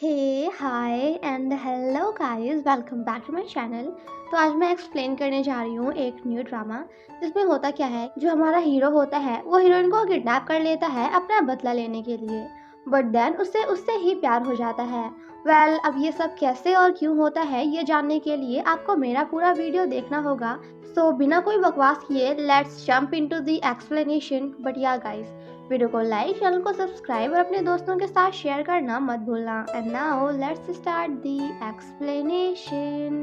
Hey hi and hello guys, welcome back to my channel. तो आज मैं explain करने जा रही हूँ एक न्यू ड्रामा जिसमें होता क्या है, जो हमारा हीरो होता है वो हीरोइन को किडनैप कर लेता है अपना बदला लेने के लिए। बट देन उससे उससे ही प्यार हो जाता है। अब ये सब कैसे और क्यों होता है ये जानने के लिए आपको मेरा पूरा वीडियो देखना होगा। सो बिना कोई बकवास किए let's jump into the explanation. But या गाइस, वीडियो को लाइक, चैनल को सब्सक्राइब और अपने दोस्तों के साथ शेयर करना मत भूलना। And now let's start the explanation.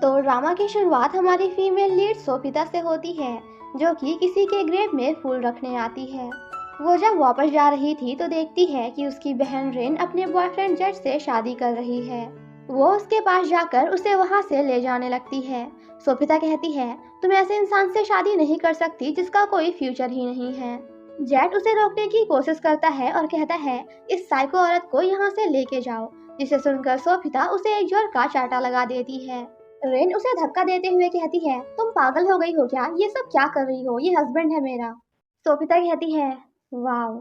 तो ड्रामा की शुरुआत हमारी फीमेल लीड सोफिता से होती है, जो कि किसी के ग्रेव में फूल रखने आती है। वो जब वापस जा रही थी तो देखती है कि उसकी बहन रेन अपने बॉयफ्रेंड जज से शादी कर रही है। वो उसके पास जाकर उसे वहां से ले जाने लगती है। सोफिता कहती है, तुम ऐसे इंसान से शादी नहीं कर सकती जिसका कोई फ्यूचर ही नहीं है। जेट उसे रोकने की कोशिश करता है और कहता है, इस साइको औरत को यहाँ से लेके जाओ। जिसे सुनकर सोफिता उसे एक जोर का चाटा लगा देती है। रेन उसे धक्का देते हुए कहती है, तुम पागल हो गई हो क्या? ये सब क्या कर रही हो? ये हस्बैंड है मेरा। सोफिता कहती है, वाओ,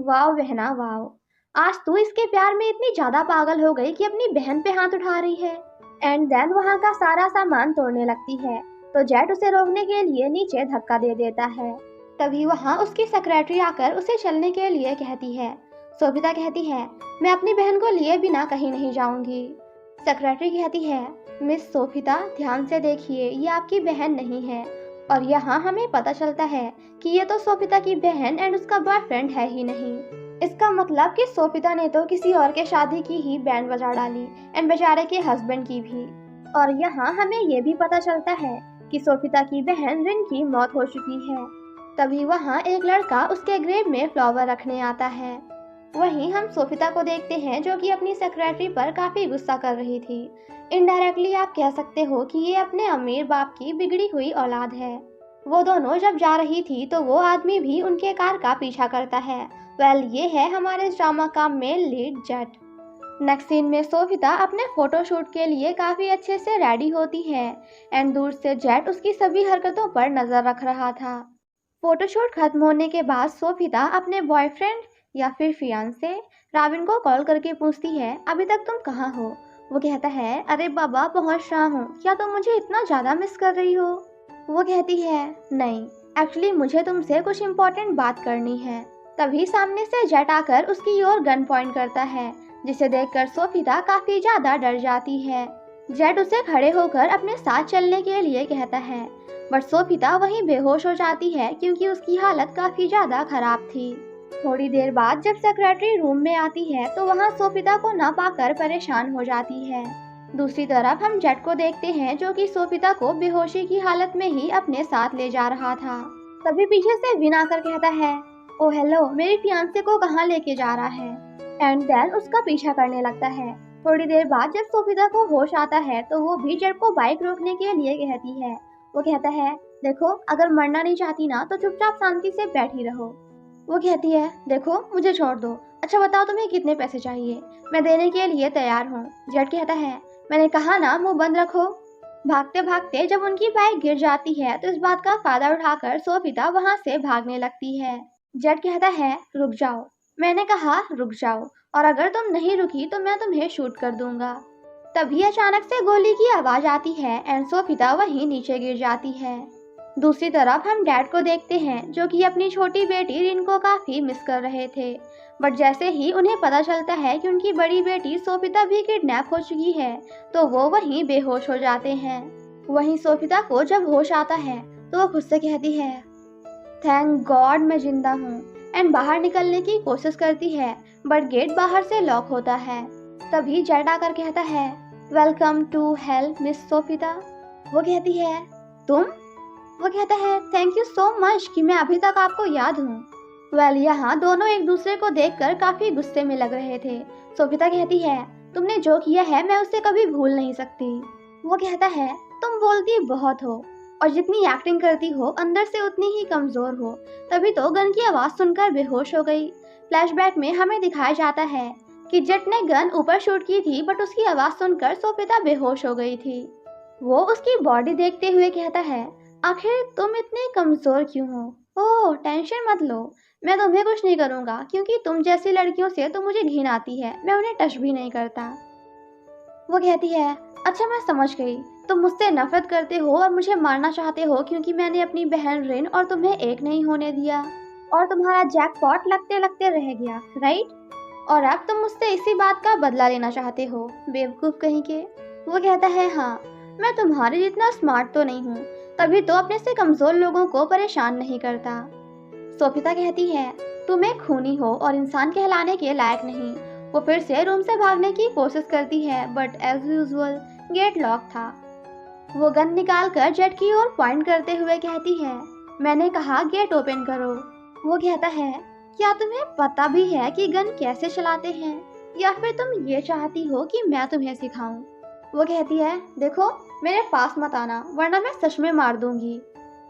वाओ बहना वाओ। आज तू इसके प्यार में इतनी ज्यादा पागल हो गई कि अपनी बहन पे हाथ उठा रही है। एंड देन वहाँ का सारा सामान तोड़ने लगती है। तो जेट उसे रोकने के लिए नीचे धक्का दे देता है। तभी वहाँ उसकी सेक्रेटरी आकर उसे चलने के लिए कहती है। सोफिता कहती है, मैं अपनी बहन को लिए बिना कहीं नहीं जाऊंगी। सेक्रेटरी कहती है, मिस सोफिता, ध्यान से देखिए, ये आपकी बहन नहीं है। और यहाँ हमें पता चलता है कि ये तो सोफिता की बहन एंड उसका बॉयफ्रेंड है ही नहीं। इसका मतलब कि सोफिता ने तो किसी और के शादी की ही बैंड बजा डाली एंड बेचारे के हस्बैंड की भी। और यहाँ हमें ये भी पता चलता है कि सोफिता की बहन रिन की मौत हो चुकी है। तभी वहाँ एक लड़का उसके ग्रेव में फ्लावर रखने आता है। वहीं हम सोफिता को देखते हैं, जो कि अपनी सेक्रेटरी पर काफी गुस्सा कर रही थी। इनडायरेक्टली आप कह सकते हो कि ये अपने अमीर बाप की बिगड़ी हुई औलाद है। वो दोनों जब जा रही थी तो वो आदमी भी उनके कार का पीछा करता है। ये है हमारे ड्रामा का main lead Jet. Next scene में सोफिता अपने फोटोशूट के लिए काफी अच्छे से रेडी होती है एंड दूर से जेट उसकी सभी हरकतों पर नजर रख रहा था। फोटोशूट खत्म होने के बाद सोफिता अपने बॉयफ्रेंड या फिर फियांसे राबिन को कॉल करके पूछती है, अभी तक तुम कहाँ हो? वो कहता है, अरे बाबा पहुंच रहा हूँ, क्या तुम मुझे इतना ज़्यादा मिस कर रही हो? वो कहती है, नहीं, एक्चुअली मुझे तुमसे कुछ इम्पोर्टेंट बात करनी है। तभी सामने से जेट आकर उसकी ओर गन पॉइंट करता है, जिसे देखकर सोफिता काफ़ी ज़्यादा डर जाती है। जेट उसे खड़े होकर अपने साथ चलने के लिए कहता है, बट सोफिता वहीं बेहोश हो जाती है क्योंकि उसकी हालत काफी ज्यादा खराब थी। थोड़ी देर बाद जब सेक्रेटरी रूम में आती है तो वहाँ सोफिता को न पाकर परेशान हो जाती है। दूसरी तरफ हम जेट को देखते हैं, जो कि सोफिता को बेहोशी की हालत में ही अपने साथ ले जा रहा था। तभी पीछे से विन आकर कहता है, ओ हेलो, मेरी फियांसे को कहाँ लेके जा रहा है? एंड देन उसका पीछा करने लगता है। थोड़ी देर बाद जब सोफिता को होश आता है तो वो भी जेट को बाइक रोकने के लिए कहती है। वो कहता है, देखो, अगर मरना नहीं चाहती ना तो चुपचाप शांति से बैठी रहो। वो कहती है, देखो मुझे छोड़ दो। अच्छा बताओ तुम्हें कितने पैसे चाहिए? मैं देने के लिए तैयार हूँ। जेट कहता है, मैंने कहा ना मुंह बंद रखो। भागते भागते जब उनकी बाइक गिर जाती है तो इस बात का फायदा उठाकर सोफिता वहाँ से भागने लगती है। जेट कहता है, रुक जाओ। मैंने कहा रुक जाओ, और अगर तुम नहीं रुकी तो मैं तुम्हें शूट कर दूंगा। तभी अचानक से गोली की आवाज आती है एंड सोफिता वहीं नीचे गिर जाती है। दूसरी तरफ हम डैड को देखते हैं, जो कि अपनी छोटी बेटी रिन को काफी मिस कर रहे थे। बट जैसे ही उन्हें पता चलता है कि उनकी बड़ी बेटी सोफिता भी किडनैप हो चुकी है तो वो वहीं बेहोश हो जाते हैं। वहीं सोफिता को जब होश आता है तो वो खुद से कहती है, थैंक गॉड मैं जिंदा हूँ, एंड बाहर निकलने की कोशिश करती है। बट गेट बाहर से लॉक होता है। तभी जेट आकर कहता है, वेलकम टू हेल मिस सोफिता। वो कहती है, तुम? वो कहता है, थैंक यू सो मच कि मैं अभी तक आपको याद हूँ। यहाँ दोनों एक दूसरे को देखकर काफी गुस्से में लग रहे थे। सोफिता कहती है, तुमने जो किया है मैं उसे कभी भूल नहीं सकती। वो कहता है, तुम बोलती बहुत हो और जितनी एक्टिंग करती हो अंदर से उतनी ही कमजोर हो। तभी तो गन की आवाज सुनकर बेहोश हो गई। फ्लैशबैक में हमें दिखाया जाता है कि जेट ने गन ऊपर शूट की थी, बट उसकी आवाज सुनकर सोफिता बेहोश हो गई थी। वो उसकी बॉडी देखते हुए कहता है, आखिर तुम इतने कमजोर क्यों हो? ओह टेंशन मत लो, मैं तुम्हें कुछ नहीं करूँगा क्योंकि तुम जैसी लड़कियों से तो मुझे घिन आती है, मैं उन्हें टच भी नहीं करता। वो कहती है, अच्छा मैं समझ गई, तुम मुझसे नफरत करते हो और मुझे मारना चाहते हो क्योंकि मैंने अपनी बहन रिन और तुम्हें एक नहीं होने दिया और तुम्हारा जैकपॉट लगते लगते रह गया, राइट? और अब तुम मुझसे इसी बात का बदला लेना चाहते हो, बेवकूफ़ कहीं के। वो कहता है, हाँ, मैं तुम्हारे जितना स्मार्ट तो नहीं हूँ, तभी तो अपने से कमज़ोर लोगों को परेशान नहीं करता। सोफिता कहती है, तुम एक खूनी हो और इंसान कहलाने के लायक नहीं। वो फिर से रूम से भागने की कोशिश करती है but as usual gate lock था। वो गन निकाल कर जेट की ओर पॉइंट करते हुए कहती है, मैंने कहा गेट ओपन करो। वो कहता है, क्या तुम्हें पता भी है कि गन कैसे चलाते हैं या फिर तुम ये चाहती हो कि मैं तुम्हें सिखाऊं? वो कहती है, देखो मेरे पास मत आना वरना मैं सच में मार दूंगी।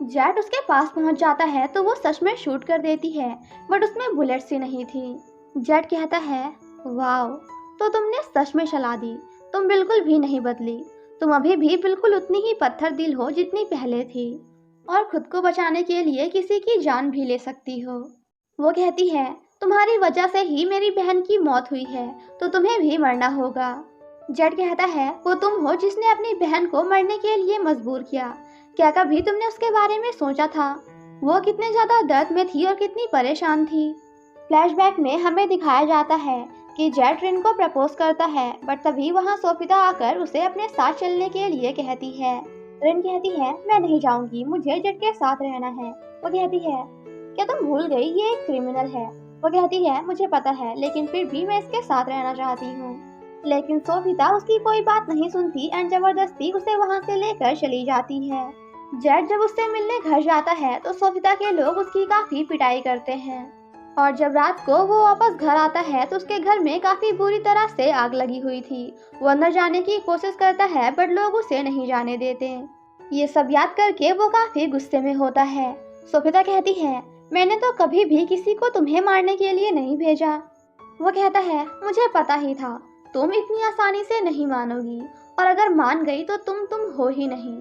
जेट उसके पास पहुंच जाता है तो वो सच में शूट कर देती है बट उसमें बुलेट्स ही नहीं थी। जेट कहता है, वाओ, तो तुमने सच में चला दी, तुम बिल्कुल भी नहीं बदली, तुम अभी भी बिल्कुल उतनी ही पत्थर दिल हो जितनी पहले थी और खुद को बचाने के लिए किसी की जान भी ले सकती हो। वो कहती है, तुम्हारी वजह से ही मेरी बहन की मौत हुई है तो तुम्हें भी मरना होगा। जेट कहता है, वो तुम हो जिसने अपनी बहन को मरने के लिए मजबूर किया। क्या कभी तुमने उसके बारे में सोचा था? वो कितने ज्यादा दर्द में थी और कितनी परेशान थी। फ्लैशबैक में हमें दिखाया जाता है कि जेट रिन को प्रपोज करता है बट तभी वहाँ सोफिता आकर उसे अपने साथ चलने के लिए कहती है। रिन कहती है, मैं नहीं जाऊंगी, मुझे जेट के साथ रहना है। वो कहती है, क्या तुम भूल गई ये एक क्रिमिनल है? वो कहती है, मुझे पता है लेकिन फिर भी मैं इसके साथ रहना चाहती हूँ। लेकिन सोफिता उसकी कोई बात नहीं सुनती एंड जबरदस्ती उसे वहाँ से लेकर चली जाती है। जेट जब उससे मिलने घर जाता है तो सोफिता के लोग उसकी काफी पिटाई करते हैं और जब रात को वो वापस घर आता है तो उसके घर में काफी बुरी तरह से आग लगी हुई थी। वो अंदर जाने की कोशिश करता है बट लोग उसे नहीं जाने देते। ये सब याद करके वो काफी गुस्से में होता है। सोफिता कहती है, मैंने तो कभी भी किसी को तुम्हें मारने के लिए नहीं भेजा। वो कहता है, मुझे पता ही था तुम इतनी आसानी से नहीं मानोगी और अगर मान गई तो तुम हो ही नहीं।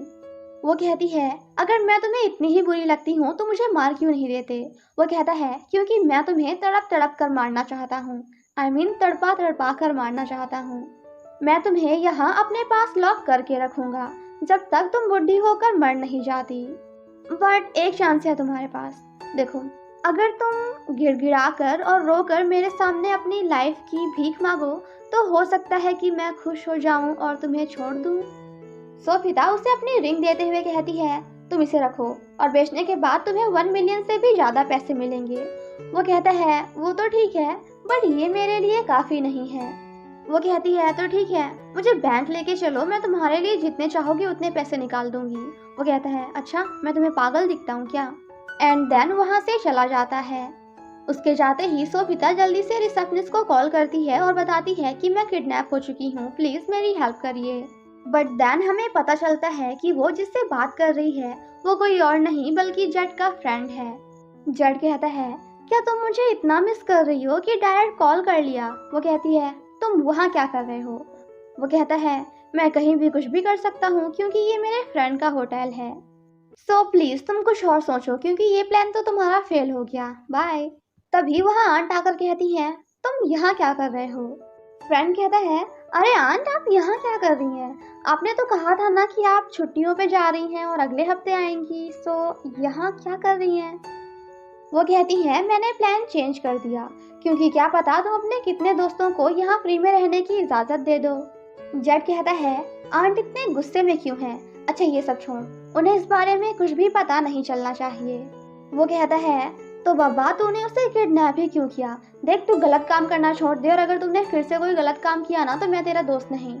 वो कहती है, अगर मैं तुम्हें इतनी ही बुरी लगती हूँ तो मुझे मार क्यों नहीं देते? वो कहता है, क्योंकि मैं तुम्हें तड़प तड़प कर मारना चाहता हूँ। तड़पा तड़पा कर मारना चाहता हूँ। मैं तुम्हें यहाँ अपने पास लॉक करके रखूंगा जब तक तुम बुढ़ी होकर मर नहीं जाती। बट एक चांस है तुम्हारे पास। देखो, अगर तुम गिड़गिड़ा कर और रोकर मेरे सामने अपनी लाइफ की भीख मांगो तो हो सकता है कि मैं खुश हो जाऊं और तुम्हें छोड़ दूं। सोफिता उसे अपनी रिंग देते हुए कहती है, तुम इसे रखो और बेचने के बाद तुम्हें 1 मिलियन से भी ज्यादा पैसे मिलेंगे। वो कहता है, वो तो ठीक है बट ये मेरे लिए काफी नहीं है। वो कहती है, तो ठीक है, मुझे बैंक लेके चलो, मैं तुम्हारे लिए जितने चाहोगे उतने पैसे निकाल दूंगी। वो कहता है, अच्छा मैं तुम्हें पागल दिखता हूँ क्या? एंड देन वहाँ से चला जाता है। उसके जाते ही सोफिता जल्दी से रिसेप्शनिस्ट को कॉल करती है और बताती है कि मैं किडनैप हो चुकी हूँ, प्लीज मेरी हेल्प करिए। बट देन हमें पता चलता है कि वो जिससे बात कर रही है वो कोई और नहीं बल्कि जेट का फ्रेंड है। जेट कहता है, क्या तुम मुझे इतना मिस कर रही हो कि डायरेक्ट कॉल कर लिया? वो कहती है, तुम वहाँ क्या कर रहे हो? वो कहता है, मैं कहीं भी कुछ भी कर सकता हूँ क्योंकि ये मेरे फ्रेंड का होटल है। सो प्लीज तुम कुछ और सोचो क्योंकि ये प्लान तो तुम्हारा फेल हो गया, बाय। तभी वहाँ आंट आकर कहती है, तुम यहाँ क्या कर रहे हो? फ्रेंड कहता है, अरे आंट आप यहाँ क्या कर रही हैं? आपने तो कहा था ना कि आप छुट्टियों पे जा रही हैं और अगले हफ्ते आएंगी, सो यहाँ क्या कर रही हैं? वो कहती है, मैंने प्लान चेंज कर दिया क्योंकि क्या पता तुम अपने कितने दोस्तों को यहाँ फ्री में रहने की इजाजत दे दो। जेट कहता है, आंट इतने गुस्से में क्यों हैं? अच्छा ये सब छोड़, उन्हें इस बारे में कुछ भी पता नहीं चलना चाहिए। वो कहता है, तो बाबा तूने उसे किडनैप ही क्यों किया? देख तू गलत काम करना छोड़ दे और अगर तुमने फिर से कोई गलत काम किया ना तो मैं तेरा दोस्त नहीं।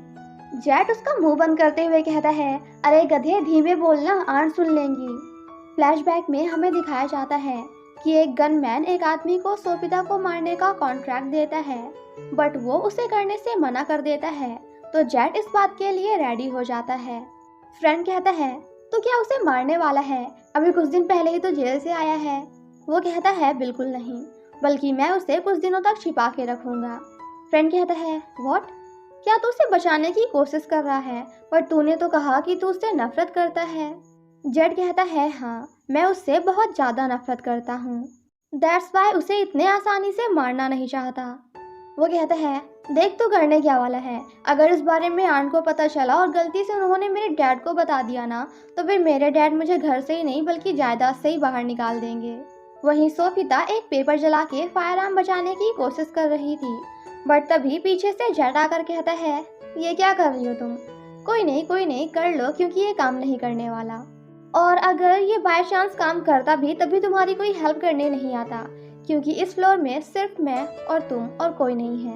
जेट उसका मुंह बंद करते हुए कहता है, अरे गधे धीमे बोलना, आंट सुन लेंगी। फ्लैशबैक में हमें दिखाया जाता है कि एक गनमैन एक आदमी को सोफिता को मारने का कॉन्ट्रैक्ट देता है बट वो उसे करने से मना कर देता है तो जेट इस बात के लिए रेडी हो जाता है। फ्रेंड कहता है, तो क्या उसे मारने वाला है? अभी कुछ दिन पहले ही तो जेल से आया है। वो कहता है, बिल्कुल नहीं, बल्कि मैं उसे कुछ दिनों तक छिपा के रखूंगा। फ्रेंड कहता है, व्हाट? क्या तू उसे बचाने की कोशिश कर रहा है? पर तूने तो कहा कि तू उससे नफरत करता है। जेट कहता है, हाँ मैं उससे बहुत ज्यादा नफरत करता हूँ। दैट्स वाई उसे इतने आसानी से मारना नहीं चाहता। वो कहता है, देख तू करने क्या वाला है। अगर इस बारे में आन को पता चला और गलती से उन्होंने मेरे डैड को बता दिया ना, तो फिर मेरे डैड मुझे घर से ही नहीं बल्कि जायदाद से ही बाहर निकाल देंगे। वहीं सोफिता एक पेपर जला के फायर आर्म बचाने की कोशिश कर रही थी, बट तभी पीछे से जेड आकर कहता है, ये क्या कर रही हो तुम? कोई नहीं कर लो, क्योंकि ये काम नहीं करने वाला। और अगर ये बाय चांस काम करता भी तभी तुम्हारी कोई हेल्प करने नहीं आता, क्योंकि इस फ्लोर में सिर्फ मैं और तुम और कोई नहीं है।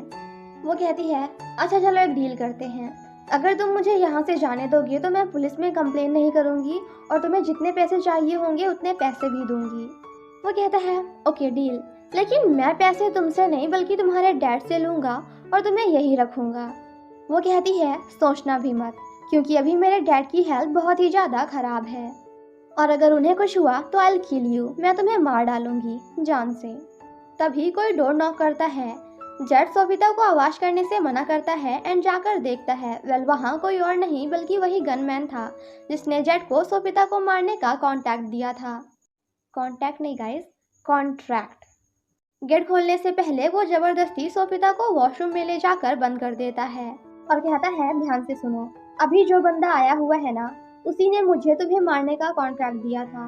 वो कहती है, अच्छा चलो एक डील करते हैं। अगर तुम मुझे यहाँ से जाने दोगे तो मैं पुलिस में कंप्लेन नहीं करूँगी और तुम्हें जितने पैसे चाहिए होंगे उतने पैसे भी दूंगी। वो कहता है, ओके डील, लेकिन मैं पैसे तुमसे नहीं बल्कि तुम्हारे डैड से लूँगा और तुम्हें यही रखूँगा। वो कहती है, सोचना भी मत, क्योंकि अभी मेरे डैड की हेल्थ बहुत ही ज़्यादा ख़राब है और अगर उन्हें कुछ हुआ तो आई विल किल यू, मैं तुम्हें मार डालूंगी जान से। तभी कोई डोर नॉक करता है। जेड सोफिता को आवाज करने से मना करता है एंड जाकर देखता है, वेल वहाँ कोई और नहीं बल्कि वही गनमैन था जिसने जेड को सोफिता को मारने का कॉन्टैक्ट दिया था। कॉन्टैक्ट नहीं गाइस, कॉन्ट्रैक्ट। गेट खोलने से पहले वो जबरदस्ती सोफिता को वॉशरूम में ले जाकर बंद कर देता है और कहता है, ध्यान से सुनो, अभी जो बंदा आया हुआ है ना, उसी ने मुझे तुम्हें मारने का कॉन्ट्रैक्ट दिया था,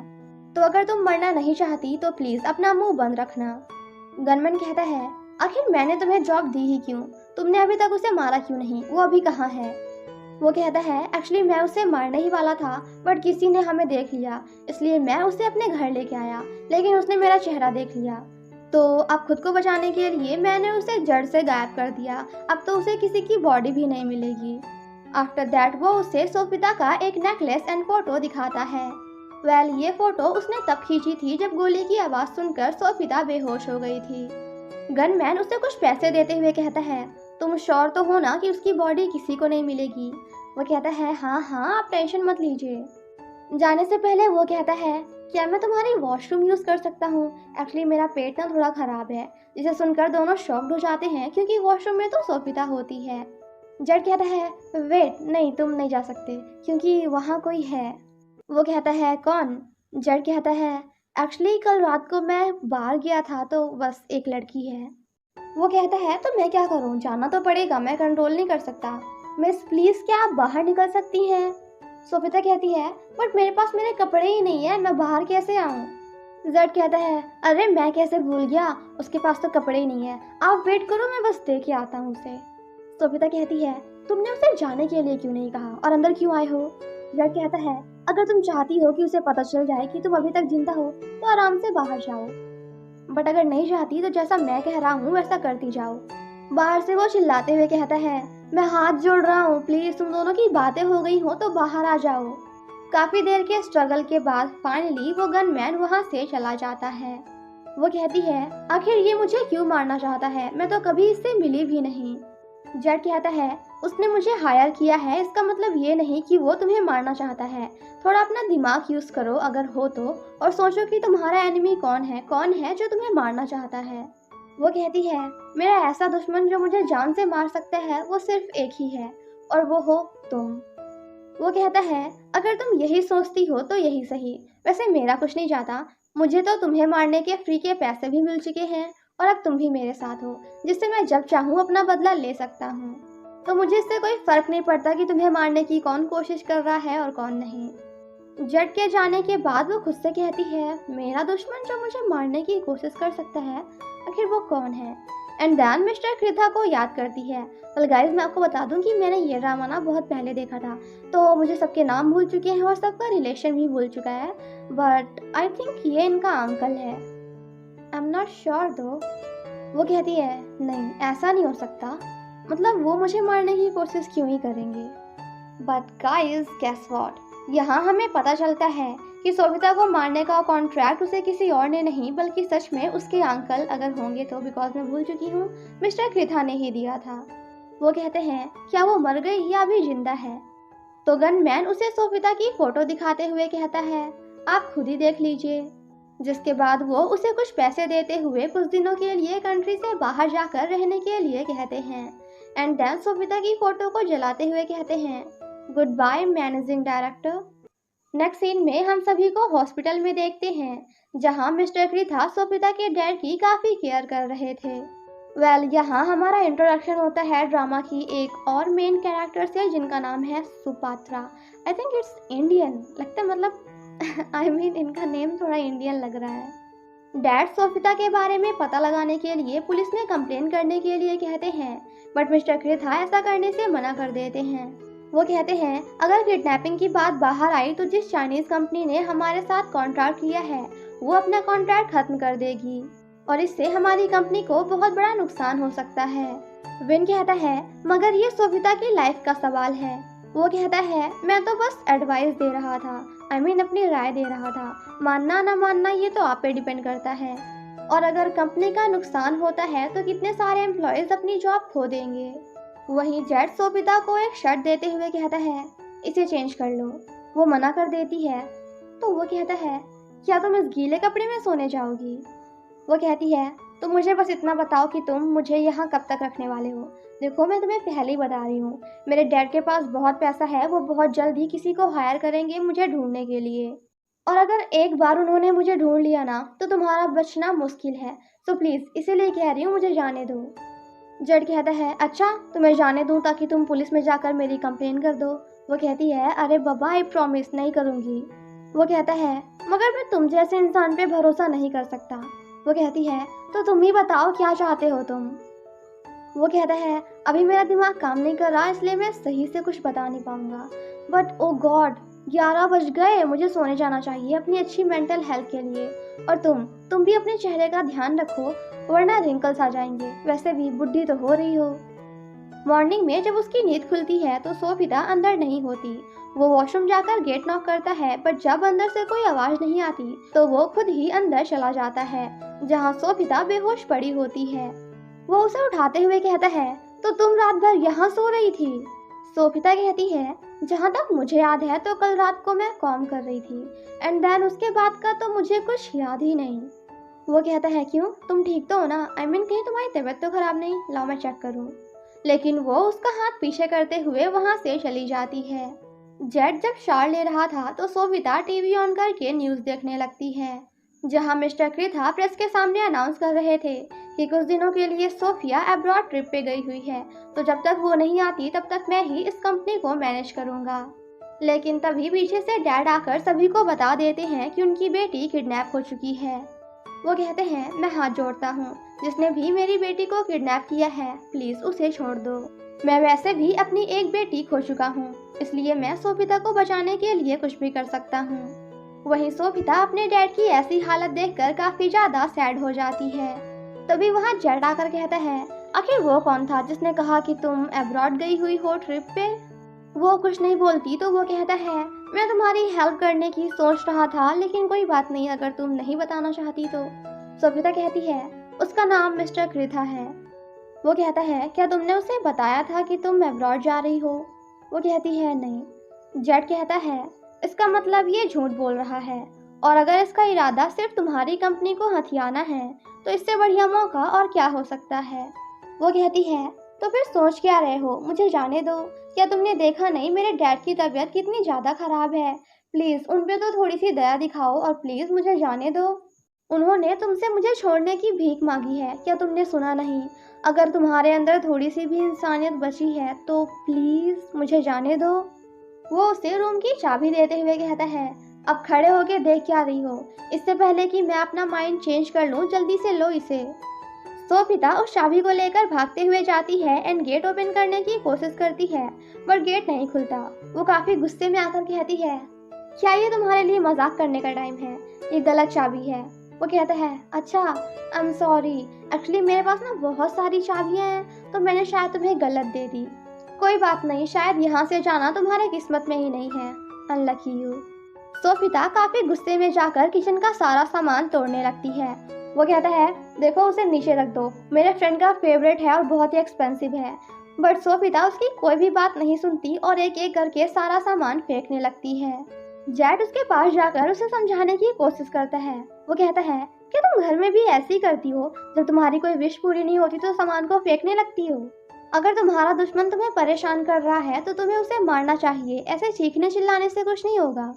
तो अगर तुम मरना नहीं चाहती तो प्लीज अपना मुंह बंद रखना। गनमैन कहता है, आखिर मैंने तुम्हें जॉब दी ही क्यों? तुमने अभी तक उसे मारा क्यों नहीं? वो अभी कहाँ है? वो कहता है, एक्चुअली मैं उसे मारने ही वाला था, बट किसी ने हमें देख लिया, इसलिए मैं उसे अपने घर लेके आया, लेकिन उसने मेरा चेहरा देख लिया, तो अब खुद को बचाने के लिए मैंने उसे जड़ से गायब कर दिया। अब तो उसे किसी की बॉडी भी नहीं मिलेगी। आफ्टर दैट वो उसे सोफिता का एक नेकलेस एंड फोटो दिखाता है। वेल ये फोटो उसने तब खींची थी जब गोली की आवाज सुनकर सोफिता बेहोश हो गई थी। गनमैन उसे कुछ पैसे देते हुए कहता है, तुम श्योर तो हो ना कि उसकी बॉडी किसी को नहीं मिलेगी? वो कहता है, हाँ आप टेंशन मत लीजिए। जाने से पहले वो कहता है, क्या मैं तुम्हारी वॉशरूम यूज कर सकता हूँ? एक्चुअली मेरा पेट ना थोड़ा खराब है। जिसे सुनकर दोनों शॉक्ड हो जाते हैं क्योंकि वॉशरूम में तो सोफिता होती है। जेड कहता है, वेट नहीं, तुम नहीं जा सकते क्योंकि वहाँ कोई है। वो कहता है, कौन? जेड कहता है, एक्चुअली कल रात को मैं बाहर गया था तो बस एक लड़की है। वो कहता है, तो मैं क्या करूँ? जाना तो पड़ेगा, मैं कंट्रोल नहीं कर सकता। मिस प्लीज क्या आप बाहर निकल सकती हैं? सोफिता कहती है, बट मेरे पास मेरे कपड़े ही नहीं है, मैं बाहर कैसे आऊँ? जेड कहता है, अरे मैं कैसे भूल गया, उसके पास तो कपड़े ही नहीं है, आप वेट करो, मैं बस दे के आता हूँ उसे। सोफिता कहती है, तुमने उसे जाने के लिए क्यों नहीं कहा और अंदर क्यों आए हो? जेड कहता है, अगर तुम चाहती हो कि उसे पता चल जाए कि तुम अभी तक जिंदा हो तो आराम से बाहर जाओ, बट अगर नहीं चाहती तो जैसा मैं कह रहा हूँ वैसा करती जाओ। बाहर से वो चिल्लाते हुए कहता है, मैं हाथ जोड़ रहा हूँ, प्लीज तुम दोनों की बातें हो गई हो तो बाहर आ जाओ। काफी देर के स्ट्रगल के बाद फाइनली वो गनमैन वहाँ से चला जाता है। वो कहती है, आखिर ये मुझे क्यों मारना चाहता है, मैं तो कभी इससे मिली भी नहीं। जेड कहता है, उसने मुझे हायर किया है, इसका मतलब ये नहीं कि वो तुम्हें मारना चाहता है। थोड़ा अपना दिमाग यूज करो अगर हो तो, और सोचो कि तुम्हारा एनिमी कौन है जो तुम्हें मारना चाहता है। वो कहती है, मेरा ऐसा दुश्मन जो मुझे जान से मार सकता है वो सिर्फ एक ही है, और वो हो तुम। वो कहता है, अगर तुम यही सोचती हो तो यही सही, वैसे मेरा कुछ नहीं जाता, मुझे तो तुम्हें मारने के फ्री के पैसे भी मिल चुके हैं और अब तुम भी मेरे साथ हो, जिससे मैं जब चाहूँ अपना बदला ले सकता हूँ। तो मुझे इससे कोई फर्क नहीं पड़ता कि तुम्हें मारने की कौन कोशिश कर रहा है और कौन नहीं। जेड के जाने के बाद वो खुद से कहती है, मेरा दुश्मन जो मुझे मारने की कोशिश कर सकता है, आखिर वो कौन है? एंड देन मिस्टर कृथा को याद करती है। वेल गाइस, मैं आपको बता दूं कि मैंने ये ड्रामा ना बहुत पहले देखा था, तो मुझे सबके नाम भूल चुके हैं और सबका रिलेशन भी भूल चुका है, बट आई थिंक ये इनका अंकल है। आई एम नॉट श्योर दो। वो कहती है, नहीं ऐसा नहीं हो सकता, मतलब वो मुझे मारने की कोशिश क्यों ही करेंगे। बट गाइस गेस व्हाट, यहाँ हमें पता चलता है कि सोफिता को मारने का कॉन्ट्रैक्ट उसे किसी और ने नहीं बल्कि सच में उसके अंकल अगर होंगे तो, बिकॉज मैं भूल चुकी हूँ, मिस्टर कृथा ने ही दिया था। वो कहते हैं, क्या वो मर गई या अभी जिंदा है? तो गनमैन उसे सोफिता की फोटो दिखाते हुए कहता है, आप खुद ही देख लीजिए। जिसके बाद वो उसे कुछ पैसे देते हुए कुछ दिनों के लिए कंट्री से बाहर जाकर रहने के लिए कहते हैं। एंड देन सोफिता की फोटो को जलाते हुए कहते हैं, good bye managing director. Next scene में हम सभी को हॉस्पिटल में देखते हैं, जहां मिस्टर कृथा सोफिता के डैड की काफ़ी केयर कर रहे थे। यहाँ हमारा इंट्रोडक्शन होता है ड्रामा की एक और मेन कैरेक्टर से, जिनका नाम है सुपात्रा। आई थिंक इट्स इंडियन लगता है, मतलब आई मीन इनका नेम थोड़ा इंडियन लग रहा है। डैड सोफिता के बारे में पता लगाने के लिए पुलिस में कंप्लेन करने के लिए कहते हैं, बट मिस्टर कृथा ऐसा करने से मना कर देते हैं। वो कहते हैं अगर किडनैपिंग की बात बाहर आई तो जिस चाइनीज कंपनी ने हमारे साथ कॉन्ट्रैक्ट लिया है वो अपना कॉन्ट्रैक्ट खत्म कर देगी और इससे हमारी कंपनी को बहुत बड़ा नुकसान हो सकता है। विन कहता है मगर ये सोफिता की लाइफ का सवाल है। वो कहता है मैं तो बस एडवाइस दे रहा था, आई मीन अपनी राय दे रहा था, मानना ना मानना ये तो आप पे डिपेंड करता है। और अगर कंपनी का नुकसान होता है तो कितने सारे एम्प्लॉयज अपनी जॉब खो देंगे। वहीं जेट सोफिता को एक शर्ट देते हुए कहता है इसे चेंज कर लो। वो मना कर देती है तो वो कहता है क्या तुम इस गीले कपड़े में सोने जाओगी। वो कहती है तो मुझे बस इतना बताओ कि तुम मुझे यहाँ कब तक रखने वाले हो। देखो मैं तुम्हें पहले ही बता रही हूँ, मेरे डैड के पास बहुत पैसा है, वो बहुत जल्दी किसी को हायर करेंगे मुझे ढूंढने के लिए, और अगर एक बार उन्होंने मुझे ढूंढ लिया ना तो तुम्हारा बचना मुश्किल है। सो प्लीज़ इसीलिए कह रही हूँ मुझे जाने दो। जड कहता है अच्छा तुम्हें जाने दूँ ताकि तुम पुलिस में जाकर मेरी कंप्लेन कर दो। वो कहती है अरे बाबा आई प्रॉमिस नहीं करूँगी। वो कहता है मगर मैं तुम जैसे इंसान पे भरोसा नहीं कर सकता। वो कहती है तो तुम ही बताओ क्या चाहते हो तुम। वो कहता है अभी मेरा दिमाग काम नहीं कर रहा इसलिए मैं सही से कुछ बता नहीं पाऊंगा, बट ओ गॉड 11 बज गए, मुझे सोने जाना चाहिए अपनी अच्छी मेंटल हेल्थ के लिए। और तुम भी अपने चेहरे का ध्यान रखो वरना रिंकल्स आ जाएंगे, वैसे भी बुढ़ी तो हो रही हो। मॉर्निंग में जब उसकी नींद खुलती है तो सोफिता अंदर नहीं होती। वो वॉशरूम जाकर गेट नॉक करता है, बट जब अंदर से कोई आवाज नहीं आती तो वो खुद ही अंदर चला जाता है, जहाँ सोफिता बेहोश पड़ी होती है। वो उसे उठाते हुए कहता है तो तुम रात भर यहाँ सो रही थी। सोफिता कहती है जहाँ तक मुझे याद है तो कल रात को मैं कॉम कर रही थी, एंड देन उसके बाद का तो मुझे कुछ याद ही नहीं। वो कहता है क्यों, तुम ठीक तो हो ना, आई मीन कहीं तुम्हारी तबीयत तो खराब नहीं, लाओ मैं चेक करूँ। लेकिन वो उसका हाथ पीछे करते हुए वहाँ से चली जाती है। जेट जब शार ले रहा था तो सोफिता टीवी ऑन करके न्यूज़ देखने लगती है, जहाँ मिस्टर कृथा प्रेस के सामने अनाउंस कर रहे थे कि कुछ दिनों के लिए सोफिया अब्रॉड ट्रिप पे गई हुई है, तो जब तक वो नहीं आती तब तक मैं ही इस कंपनी को मैनेज करूँगा। लेकिन तभी पीछे से डैड आकर सभी को बता देते हैं कि उनकी बेटी किडनैप हो चुकी है। वो कहते हैं मैं हाथ जोड़ता हूँ, जिसने भी मेरी बेटी को किडनैप किया है प्लीज़ उसे छोड़ दो। मैं वैसे भी अपनी एक बेटी खो चुका हूँ, इसलिए मैं सोफिता को बचाने के लिए कुछ भी कर सकता हूँ। वहीं सोफिता अपने डैड की ऐसी हालत देखकर काफ़ी ज़्यादा सैड हो जाती है। तभी वहाँ जेड आकर कहता है आखिर वो कौन था जिसने कहा कि तुम अब्रॉड गई हुई हो ट्रिप पे। वो कुछ नहीं बोलती तो वो कहता है मैं तुम्हारी हेल्प करने की सोच रहा था, लेकिन कोई बात नहीं अगर तुम नहीं बताना चाहती तो। सोफिता कहती है उसका नाम मिस्टर कृथा है। वो कहता है क्या तुमने उसे बताया था कि तुम अब्रॉड जा रही हो। वो कहती है नहीं। जेड कहता है इसका मतलब ये झूठ बोल रहा है, और अगर इसका इरादा सिर्फ तुम्हारी कंपनी को हथियाना है तो इससे बढ़िया मौका और क्या हो सकता है। वो कहती है तो फिर सोच क्या रहे हो, मुझे जाने दो। क्या तुमने देखा नहीं मेरे डैड की तबीयत कितनी ज़्यादा ख़राब है, प्लीज़ उन पे तो थोड़ी सी दया दिखाओ और प्लीज़ मुझे जाने दो। उन्होंने तुमसे मुझे छोड़ने की भीख मांगी है, क्या तुमने सुना नहीं। अगर तुम्हारे अंदर थोड़ी सी भी इंसानियत बची है तो प्लीज़ मुझे जाने दो। वो उसे रूम की चाबी देते हुए कहता है अब खड़े होके देख क्या रही हो, इससे पहले कि मैं अपना माइंड चेंज कर लूँ जल्दी से लो इसे। सोफिता उस चाबी को लेकर भागते हुए जाती है एंड गेट ओपन करने की कोशिश करती है, पर गेट नहीं खुलता। वो काफ़ी गुस्से में आकर कहती है क्या ये तुम्हारे लिए मजाक करने का टाइम है, ये गलत चाबी है। वो कहता है अच्छा आई एम सॉरी, एक्चुअली मेरे पास ना बहुत सारी चाबियाँ हैं तो मैंने शायद तुम्हें गलत दे दी। कोई बात नहीं, शायद यहाँ से जाना तुम्हारे किस्मत में ही नहीं है, अनलकी यू। सोफिता काफ़ी गुस्से में जाकर किचन का सारा सामान तोड़ने लगती है। वो कहता है देखो उसे नीचे रख दो, मेरे फ्रेंड का फेवरेट है और बहुत ही एक्सपेंसिव है। बट सोफिता उसकी कोई भी बात नहीं सुनती और एक एक करके सारा सामान फेंकने लगती है। जेड उसके पास जाकर उसे समझाने की कोशिश करता है। वो कहता है क्या तुम घर में भी ऐसी करती हो, जब तुम्हारी कोई विश पूरी नहीं होती तो सामान को फेंकने लगती हो। अगर तुम्हारा दुश्मन तुम्हें परेशान कर रहा है तो तुम्हें उसे मारना चाहिए, ऐसे चीखने चिल्लाने से कुछ नहीं होगा।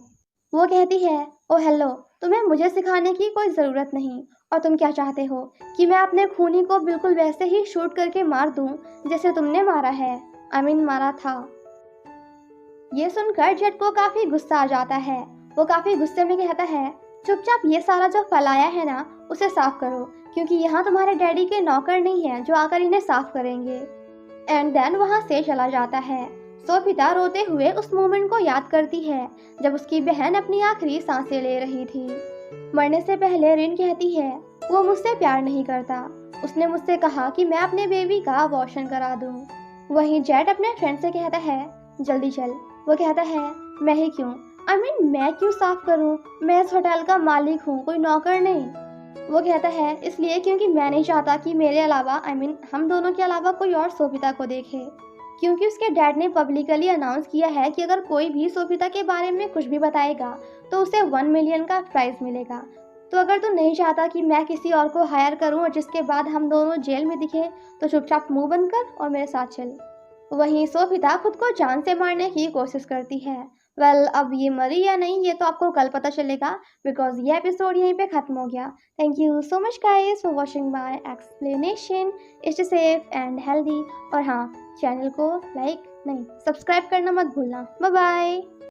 वो कहती है, ओ हेलो, तुम्हें मुझे सिखाने की कोई ज़रूरत नहीं। और तुम क्या चाहते हो कि मैं अपने खूनी को बिल्कुल वैसे ही शूट करके मार दूं जैसे तुमने मारा है, मारा था। ये सुनकर जेट को काफी गुस्सा आ जाता है। वो काफी गुस्से में कहता है, चुपचाप ये सारा जो फैलाया है ना उसे साफ करो, क्योंकि यहाँ तुम्हारे डैडी के नौकर नहीं है जो आकर इन्हें साफ करेंगे। एंड देन वहाँ से चला जाता है। सोफिता रोते हुए उस मोमेंट को याद करती है जब उसकी बहन अपनी आखिरी सांसें ले रही थी। मरने से पहले रिन कहती है, वो मुझसे प्यार नहीं करता। उसने मुझसे कहा कि मैं अपने बेबी का अबॉर्शन करा दूं। वहीं जेट अपने फ्रेंड से कहता है, जल्दी चल। वो कहता है, मैं ही क्यों? मैं क्यों साफ करूं? मैं इस होटल का मालिक हूँ, कोई नौकर नहीं। वो कहता है, इसलिए क्योंकि मैं नहीं चाहता कि मेरे अलावा हम दोनों के अलावा कोई और सोफिता को देखे, क्योंकि उसके डैड ने पब्लिकली अनाउंस किया है कि अगर कोई भी सोफिता के बारे में कुछ भी बताएगा तो उसे 1 मिलियन का प्राइज मिलेगा। तो अगर तू नहीं चाहता कि मैं किसी और को हायर करूं और जिसके बाद हम दोनों जेल में दिखे, तो चुपचाप मुंह बंद कर और मेरे साथ चल। वहीं सोफिता खुद को जान से मारने की कोशिश करती है। अब ये मरी या नहीं ये तो आपको कल पता चलेगा, बिकॉज ये एपिसोड यहीं पे खत्म हो गया। Thank you so much guys for watching my explanation. Stay safe and healthy. और हाँ, चैनल को लाइक नहीं सब्सक्राइब करना मत भूलना। Bye bye.